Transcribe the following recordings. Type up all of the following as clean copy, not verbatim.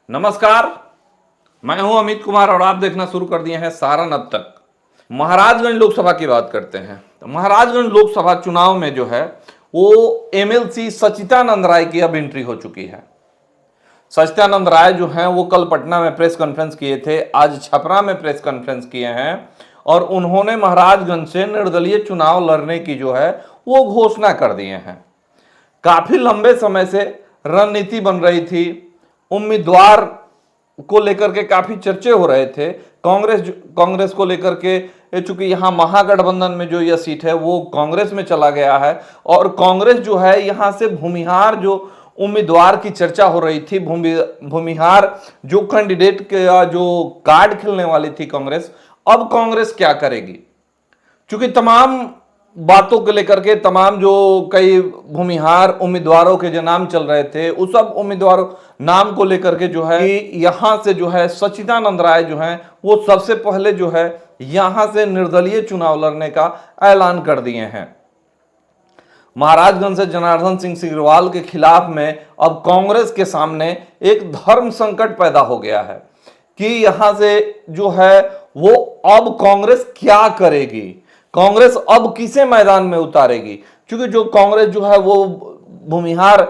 नमस्कार, मैं हूं अमित कुमार और आप देखना शुरू कर दिए हैं सारण अब तक। महाराजगंज लोकसभा की बात करते हैं तो महाराजगंज लोकसभा चुनाव में जो है वो एमएलसी सचिदानंद राय की अब एंट्री हो चुकी है। सचिदानंद राय जो हैं वो कल पटना में प्रेस कॉन्फ्रेंस किए थे, आज छपरा में प्रेस कॉन्फ्रेंस किए हैं और उन्होंने महाराजगंज से निर्दलीय चुनाव लड़ने की जो है वो घोषणा कर दिए हैं। काफी लंबे समय से रणनीति बन रही थी, उम्मीदवार को लेकर के काफी चर्चे हो रहे थे। कांग्रेस को लेकर के, चूंकि यहाँ महागठबंधन में जो यह सीट है वो कांग्रेस में चला गया है और कांग्रेस जो है यहाँ से भूमिहार जो उम्मीदवार की चर्चा हो रही थी, भूमिहार जो कैंडिडेट का जो कार्ड खेलने वाली थी कांग्रेस, अब कांग्रेस क्या करेगी? क्योंकि तमाम बातों को लेकर के तमाम जो कई भूमिहार उम्मीदवारों के जो नाम चल रहे थे उस सब उम्मीदवारों नाम को लेकर के जो है यहां से जो है सचिदानंद राय जो है वो सबसे पहले जो है यहां से निर्दलीय चुनाव लड़ने का ऐलान कर दिए हैं। महाराजगंज से जनार्दन सिंह सिग्रीवाल के खिलाफ में अब कांग्रेस के सामने एक धर्म संकट पैदा हो गया है कि यहां से जो है वो अब कांग्रेस क्या करेगी, कांग्रेस अब किसे मैदान में उतारेगी? क्योंकि जो कांग्रेस जो है वो भूमिहार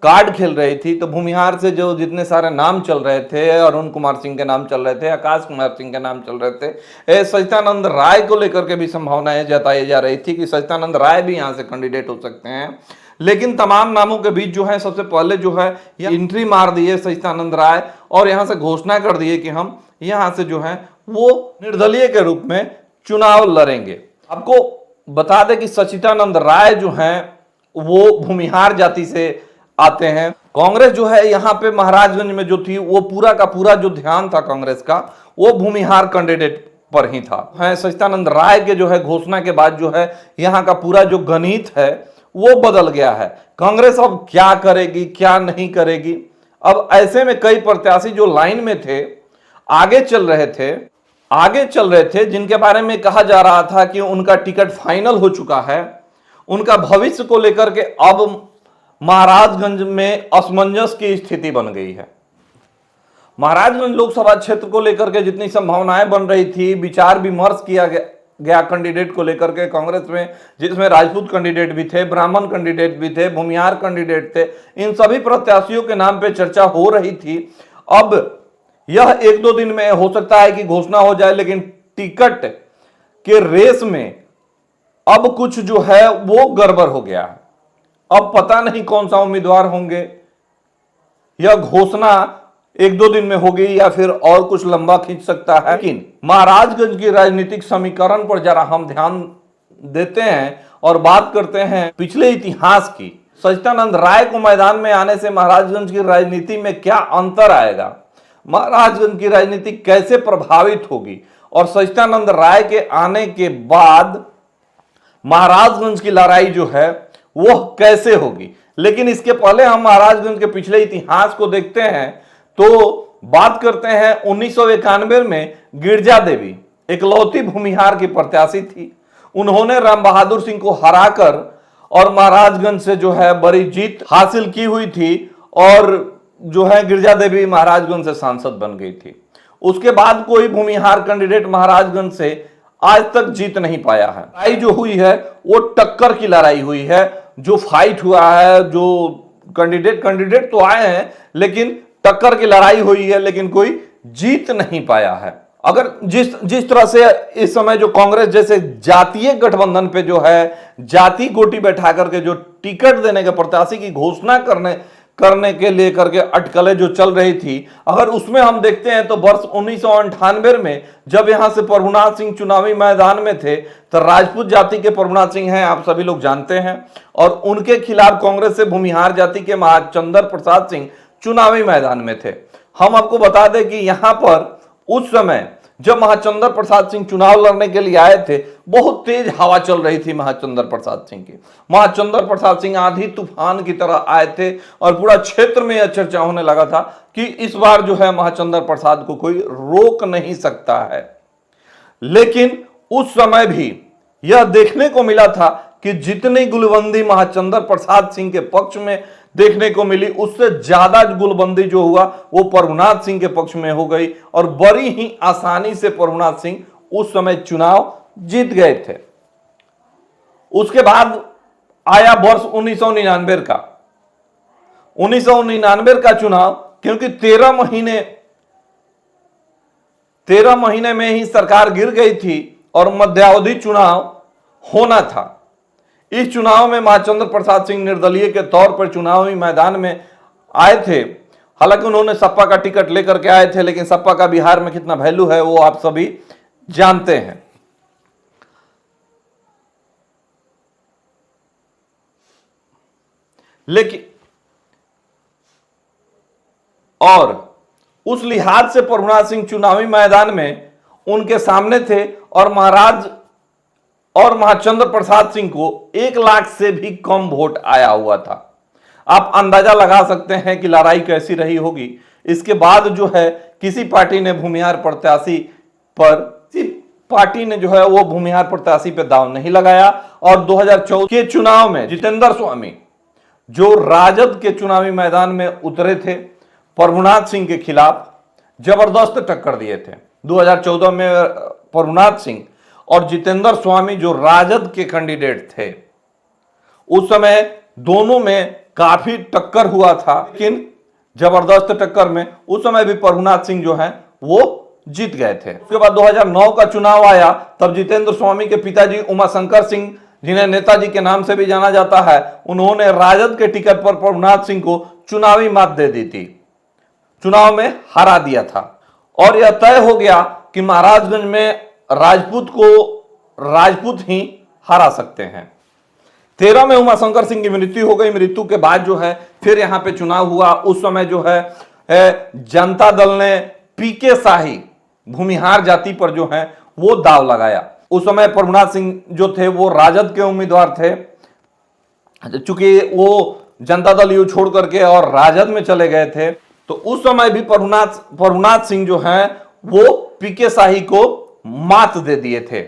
कार्ड खेल रही थी, तो भूमिहार से जो जितने सारे नाम चल रहे थे, अरुण कुमार सिंह के नाम चल रहे थे, आकाश कुमार सिंह के नाम चल रहे थे, सचिदानंद राय को लेकर के भी संभावनाएं जताई जा रही थी कि सचिदानंद राय भी यहां से कैंडिडेट हो सकते हैं। लेकिन तमाम नामों के बीच जो है सबसे पहले जो है एंट्री मार दी है सचिदानंद राय और यहां से घोषणा कर दी है कि हम यहां से जो है वो निर्दलीय के रूप में चुनाव लड़ेंगे। आपको बता दें कि सचिदानंद राय जो हैं वो भूमिहार जाति से आते हैं। कांग्रेस जो है यहाँ पे महाराजगंज में जो थी वो पूरा का पूरा जो ध्यान था कांग्रेस का वो भूमिहार कैंडिडेट पर ही था। सचिदानंद राय के जो है घोषणा के बाद जो है यहाँ का पूरा जो गणित है वो बदल गया है। कांग्रेस अब क्या करेगी क्या नहीं करेगी? अब ऐसे में कई प्रत्याशी जो लाइन में थे, आगे चल रहे थे जिनके बारे में कहा जा रहा था कि उनका टिकट फाइनल हो चुका है, उनका भविष्य को लेकर के अब महाराजगंज में असमंजस की स्थिति बन गई है। महाराजगंज लोकसभा क्षेत्र को लेकर के जितनी संभावनाएं बन रही थी, विचार विमर्श किया गया कैंडिडेट को लेकर के कांग्रेस में, जिसमें राजपूत कैंडिडेट भी थे, ब्राह्मण कैंडिडेट भी थे, भूमिहार कैंडिडेट थे, इन सभी प्रत्याशियों के नाम पे चर्चा हो रही थी। अब यह एक दो दिन में हो सकता है कि घोषणा हो जाए, लेकिन टिकट के रेस में अब कुछ जो है वो गड़बड़ हो गया है। अब पता नहीं कौन सा उम्मीदवार होंगे, यह घोषणा एक दो दिन में होगी या फिर और कुछ लंबा खींच सकता है। लेकिन महाराजगंज की राजनीतिक समीकरण पर जरा हम ध्यान देते हैं और बात करते हैं पिछले इतिहास की। सचिदानंद राय को मैदान में आने से महाराजगंज की राजनीति में क्या अंतर आएगा, महाराजगंज की राजनीति कैसे प्रभावित होगी और सचिदानंद राय के आने के बाद महाराजगंज की लड़ाई जो है वह कैसे होगी। लेकिन इसके पहले हम महाराजगंज के पिछले इतिहास को देखते हैं तो बात करते हैं 1991 में गिरजा देवी इकलौती भूमिहार की प्रत्याशी थी। उन्होंने राम बहादुर सिंह को हराकर और महाराजगंज से जो है बड़ी जीत हासिल की हुई थी और जो है गिरजा देवी महाराजगंज से सांसद बन गई थी। उसके बाद कोई भूमिहार कैंडिडेट महाराजगंज से आज तक जीत नहीं पाया है। लड़ाई जो हुई है वो टक्कर की लड़ाई हुई है, जो फाइट हुआ है, जो कैंडिडेट तो आए हैं लेकिन टक्कर की लड़ाई हुई है, लेकिन कोई जीत नहीं पाया है। अगर जिस तरह से इस समय जो कांग्रेस जैसे जातीय गठबंधन पे जो है जाति गोटी बैठा करके जो टिकट देने के प्रत्याशी की घोषणा करने के लिए करके अटकलें जो चल रही थी, अगर उसमें हम देखते हैं तो वर्ष 1998 में जब यहां से प्रभुनाथ सिंह चुनावी मैदान में थे तो राजपूत जाति के प्रभुनाथ सिंह हैं, आप सभी लोग जानते हैं, और उनके खिलाफ कांग्रेस से भूमिहार जाति के महाचंद्र प्रसाद सिंह चुनावी मैदान में थे। हम आपको बता दें कि यहां पर उस समय जब महाचंद्र प्रसाद सिंह चुनाव लड़ने के लिए आए थे, बहुत तेज हवा चल रही थी महाचंद्र प्रसाद सिंह की। महाचंद्र प्रसाद सिंह आंधी तूफान की तरह आए थे और पूरा क्षेत्र में यह चर्चा होने लगा था कि इस बार जो है महाचंद्र प्रसाद को कोई रोक नहीं सकता है। लेकिन उस समय भी यह देखने को मिला था कि जितनी गुलबंदी महाचंद्र प्रसाद सिंह के पक्ष में देखने को मिली, उससे ज्यादा गुलबंदी जो हुआ वो प्रभुनाथ सिंह के पक्ष में हो गई और बड़ी ही आसानी से प्रभुनाथ सिंह उस समय चुनाव जीत गए थे। उसके बाद आया वर्ष 1999 का 1999 का चुनाव, क्योंकि 13 महीने में ही सरकार गिर गई थी और मध्यावधि चुनाव होना था। इस चुनाव में महाचंद्र प्रसाद सिंह निर्दलीय के तौर पर चुनावी मैदान में आए थे। हालांकि उन्होंने सपा का टिकट लेकर के आए थे, लेकिन सपा का बिहार में कितना वैल्यू है वो आप सभी जानते हैं। लेकिन और उस लिहाज से प्रभुनाथ सिंह चुनावी मैदान में उनके सामने थे और महाचंद्र प्रसाद सिंह को 1 लाख से भी कम वोट आया हुआ था। आप अंदाजा लगा सकते हैं कि लड़ाई कैसी रही होगी। इसके बाद जो है किसी पार्टी ने भूमिहार प्रत्याशी पे दांव नहीं लगाया और 2014 के चुनाव में जितेंद्र स्वामी जो राजद के चुनावी मैदान में उतरे थे, प्रभुनाथ सिंह के खिलाफ जबरदस्त टक्कर दिए थे। 2014 में प्रभुनाथ सिंह और जितेंद्र स्वामी जो राजद के कैंडिडेट थे, उस समय दोनों में काफी टक्कर हुआ था, लेकिन जबरदस्त टक्कर में उस समय भी प्रभुनाथ सिंह जो हैं वो जीत गए थे। उसके बाद 2009 का चुनाव आया, तब जितेंद्र स्वामी के पिताजी उमाशंकर सिंह, जिन्हें नेताजी के नाम से भी जाना जाता है, उन्होंने राजद के टिकट पर प्रभुनाथ सिंह को चुनावी मात दे दी थी, चुनाव में हरा दिया था और यह तय हो गया कि महाराजगंज में राजपूत ही हरा सकते हैं। 13 में उमाशंकर सिंह की मृत्यु हो गई। मृत्यु के बाद जो है फिर यहां पे चुनाव हुआ। उस समय जो है जनता दल ने पीके शाही भूमिहार जाति पर जो है वो दाव लगाया। उस समय प्रभुनाथ सिंह जो थे वो राजद के उम्मीदवार थे, चूंकि वो जनता दल यू छोड़ करके और राजद में चले गए थे, तो उस समय भी प्रभुनाथ सिंह जो हैं वो पीके शाही को मात दे दिए थे।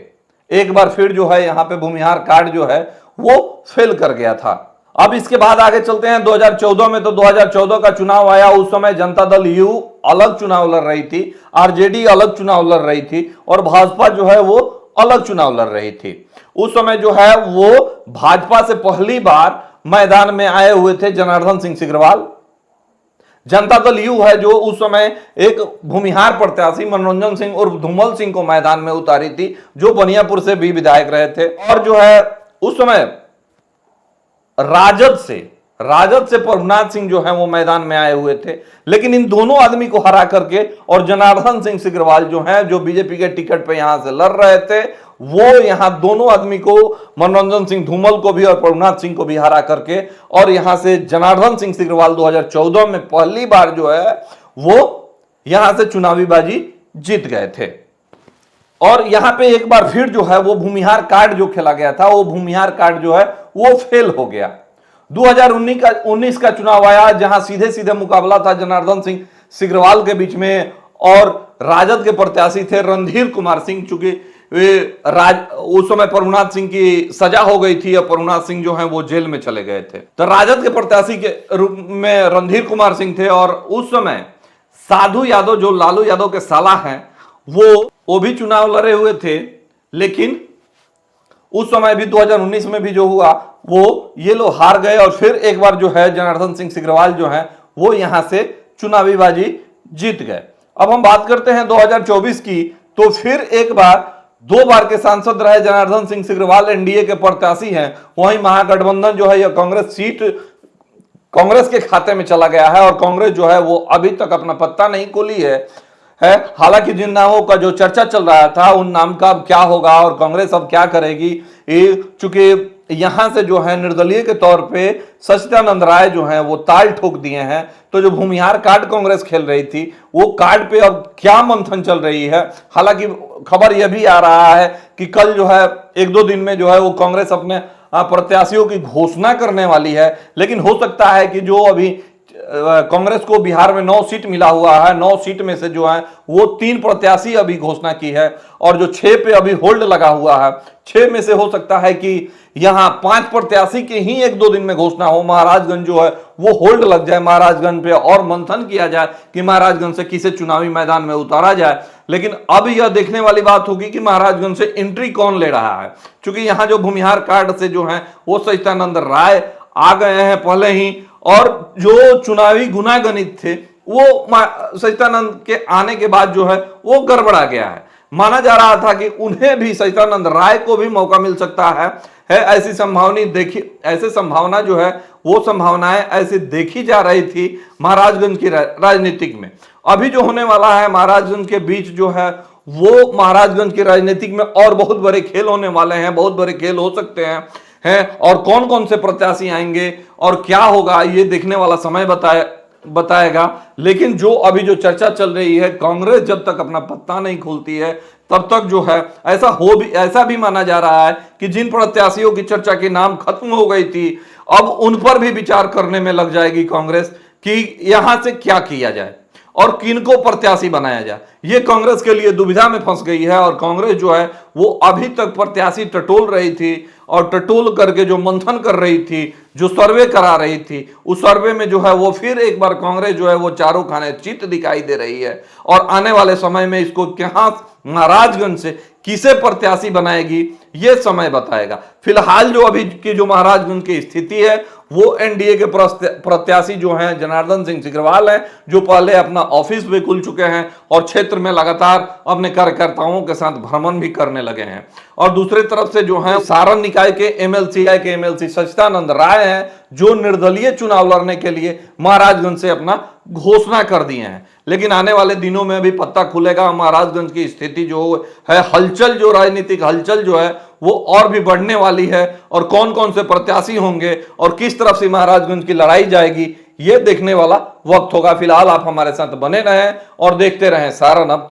एक बार फिर जो है यहाँ पे भूमिहार कार्ड जो है वो फेल कर गया था। अब इसके बाद आगे चलते हैं 2014 में। तो 2014 का चुनाव आया। उस समय जनता दल यू अलग चुनाव लड़ रही थी, आरजेडी अलग चुनाव लड़ रही थी और भाजपा जो है वो अलग चुनाव लड़ रही थी। उस समय जो है वो भाजपा से पहली बार मैदान में आए हुए थे जनार्दन सिंह सिग्रीवाल। जनता दल यू है जो उस समय एक भूमिहार प्रत्याशी मनोरंजन सिंह और धूमल सिंह को मैदान में उतारी थी, जो बनियापुर से भी विधायक रहे थे। और जो है उस समय राजद से प्रभुनाथ सिंह जो है वो मैदान में आए हुए थे, लेकिन इन दोनों आदमी को हरा करके और जनार्दन सिंह सिग्रीवाल जो हैं जो बीजेपी के टिकट पे यहां से लड़ रहे थे, वो यहां दोनों आदमी को, मनोरंजन सिंह धूमल को भी और प्रभुनाथ सिंह को भी हरा करके और यहां से जनार्दन सिंह सिग्रीवाल 2014 में पहली बार जो है वो यहां से चुनावी बाजी जीत गए थे। और यहां पे एक बार फिर जो है वो भूमिहार कार्ड जो खेला गया था, वो भूमिहार कार्ड जो है वो फेल हो गया। 2019 का चुनाव आया, जहां सीधे सीधे मुकाबला था जनार्दन सिंह सिग्रीवाल के बीच में और राजद के प्रत्याशी थे रणधीर कुमार सिंह। चूंकि उस समय प्रभुनाथ सिंह की सजा हो गई थी और प्रभुनाथ सिंह जो है वो जेल में चले गए थे, तो राजद के प्रत्याशी के रूप में रणधीर कुमार सिंह थे। और उस समय साधु यादव जो लालू यादव के साला हैं वो भी चुनाव लड़े हुए थे, लेकिन उस समय भी 2019 में भी जो हुआ वो ये लोग हार गए और फिर एक बार जो है जनार्दन सिंह सिग्रीवाल जो है वो यहां से चुनावी बाजी जीत गए। अब हम बात करते हैं 2024 की। तो फिर एक बार 2 बार के सांसद रहे जनार्दन सिंह सिग्रीवाल, एनडीए के प्रत्याशी हैं। वहीं महागठबंधन जो है यह कांग्रेस सीट कांग्रेस के खाते में चला गया है और कांग्रेस जो है वो अभी तक अपना पत्ता नहीं खोली है। हालांकि जिन नामों का जो चर्चा चल रहा था उन नाम का अब क्या होगा और कांग्रेस अब क्या करेगी, चूंकि यहां से जो है निर्दलीय के तौर पे सच्चिदानंद राय जो हैं वो ताल ठोक दिए हैं। तो जो भूमिहार कार्ड कांग्रेस खेल रही थी वो कार्ड पे अब क्या मंथन चल रही है। हालांकि खबर यह भी आ रहा है कि कल जो है 1-2 दिन में जो है वो कांग्रेस अपने प्रत्याशियों की घोषणा करने वाली है, लेकिन हो सकता है कि जो अभी कांग्रेस को बिहार में 9 सीट मिला हुआ है। 9 सीट में से जो है वो 3 प्रत्याशी अभी घोषणा की है और जो 6 पे अभी होल्ड लगा हुआ है, 6 में से हो सकता है कि यहां 5 प्रत्याशी के ही 1-2 दिन में घोषणा हो। महाराजगंज जो है वो होल्ड लग जाए, महाराजगंज पे और मंथन किया जाए कि महाराजगंज से किसे चुनावी मैदान में उतारा जाए। लेकिन अब यह देखने वाली बात होगी कि महाराजगंज से एंट्री कौन ले रहा है, क्योंकि यहां जो भूमिहार कार्ड से जो है वो सचिदानंद राय आ गए हैं पहले ही, और जो चुनावी गुनागणित थे वो सचिदानंद के आने के बाद जो है वो गड़बड़ा गया है। माना जा रहा था कि उन्हें भी, सचिदानंद राय को भी मौका मिल सकता है ऐसी संभावना जो है वो संभावनाएं ऐसी देखी जा रही थी महाराजगंज की राजनीतिक में। अभी जो होने वाला है महाराजगंज के बीच जो है वो महाराजगंज की राजनीतिक में और बहुत बड़े खेल होने वाले हैं, बहुत बड़े खेल हो सकते हैं और कौन कौन से प्रत्याशी आएंगे और क्या होगा ये देखने वाला समय बताएगा। लेकिन जो अभी जो चर्चा चल रही है, कांग्रेस जब तक अपना पत्ता नहीं खोलती है तब तक जो है ऐसा भी माना जा रहा है कि जिन प्रत्याशियों की चर्चा के नाम खत्म हो गई थी अब उन पर भी विचार करने में लग जाएगी कांग्रेस कि यहां से क्या किया जाए और किनको प्रत्याशी बनाया जाए। ये कांग्रेस के लिए दुविधा में फंस गई है और कांग्रेस जो है वो अभी तक प्रत्याशी टटोल रही थी और टटोल करके जो मंथन कर रही थी, जो सर्वे करा रही थी, उस सर्वे में जो है वो फिर एक बार कांग्रेस जो है वो चारों खाने चित दिखाई दे रही है और आने वाले समय में इसको कहां महाराजगंज से किसे प्रत्याशी बनाएगी ये समय बताएगा। फिलहाल जो अभी की जो महाराजगंज की स्थिति है वो एनडीए के प्रत्याशी जो हैं जनार्दन सिंह सिग्रीवाल हैं, जो पहले अपना ऑफिस भी खुल चुके हैं और क्षेत्र में लगातार अपने कार्यकर्ताओं के साथ भ्रमण भी करने लगे हैं। और दूसरी तरफ से जो है सारण निकाय के एमएलसी सचिदानंद राय हैं, जो निर्दलीय चुनाव लड़ने के लिए महाराजगंज से अपना घोषणा कर दिए हैं। लेकिन आने वाले दिनों में भी पत्ता खुलेगा, महाराजगंज की स्थिति जो है हलचल, जो राजनीतिक हलचल जो है वो और भी बढ़ने वाली है और कौन कौन से प्रत्याशी होंगे और किस तरफ से महाराजगंज की लड़ाई जाएगी ये देखने वाला वक्त होगा। फिलहाल आप हमारे साथ बने रहें और देखते रहें सारण अब।